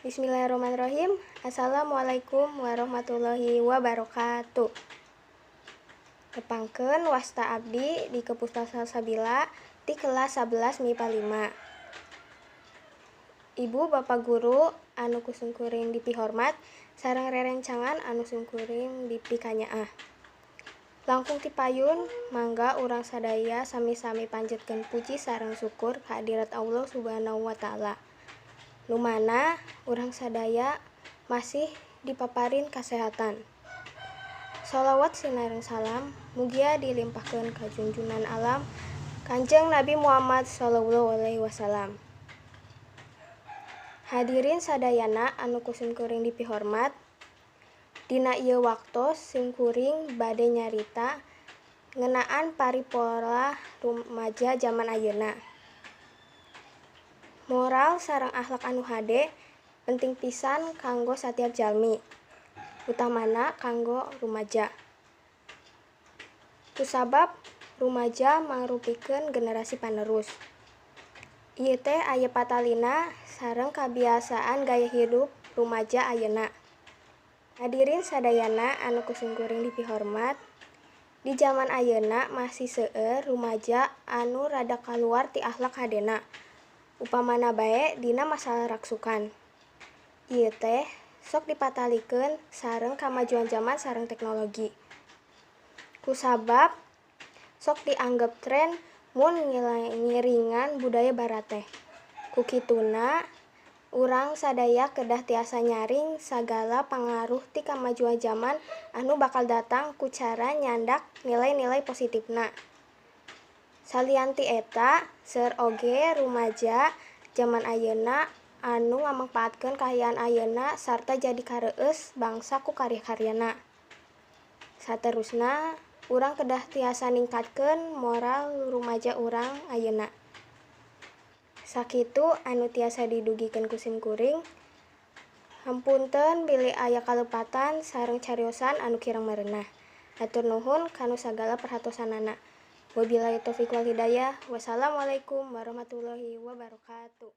Bismillahirrahmanirrahim. Assalamualaikum warahmatullahi wabarakatuh. Tepangkeun wasta abdi di Kepustasana Sabila di kelas 11 MIPA 5. Ibu Bapak Guru anu kusungkuring dipihormat sareng rerencangan anu sungkuring dipikanyaah. Langkung ti payun mangga urang sadaya sami-sami panjatkeun puji sareng syukur kehadirat Allah Subhanahu wa taala. Lumana urang sadaya masih dipaparin kasehatan. Sholawat sinareng salam mugia dilimpahkeun ka junjunan alam Kanjeng Nabi Muhammad SAW. Hadirin sadayana anu kusungkuring dipihormat, dina ieu waktos sungkuring bade nyarita ngeunaan paripola rumaja zaman ayeuna. Moral sareng akhlak anu hade penting pisan kanggo satiap jalmi, utamana kanggo rumaja. Kusabab rumaja mangrupikeun generasi panerus. Ieu teh aya patalina sareng kabiasaan gaya hidup rumaja ayeuna. Hadirin sadayana anu kusungkuring dipihormat, di zaman ayeuna masih seueur rumaja anu rada kaluar ti akhlak hadena. Upamana bae dina masalah raksukan. Ieu teh sok dipatalikeun sareng kamajuan zaman sareng teknologi. Kusabab sok dianggep tren mun ngiringan budaya barat teh. Kukituna urang sadaya kedah tiasa nyaring sagala pangaruh ti kamajuan zaman anu bakal datang ku cara nyandak nilai-nilai positifna. Salianti eta, seueur oge rumaja zaman ayeuna anu ngamangpaatkeun kahayang ayeuna sarta jadi kareueus bangsa ku karya-karyana. Saterusna, urang kedah tiasa ningkatkeun moral rumaja urang ayeuna. Sakitu anu tiasa didugikeun ku simkuring. Hampunten bilih aya kalepatan sareng cariosan anu kirang merenah. Hatur nuhun kanu sagala perhatosanana. Wabillahi taufiq wal hidayah. Wassalamualaikum warahmatullahi wabarakatuh.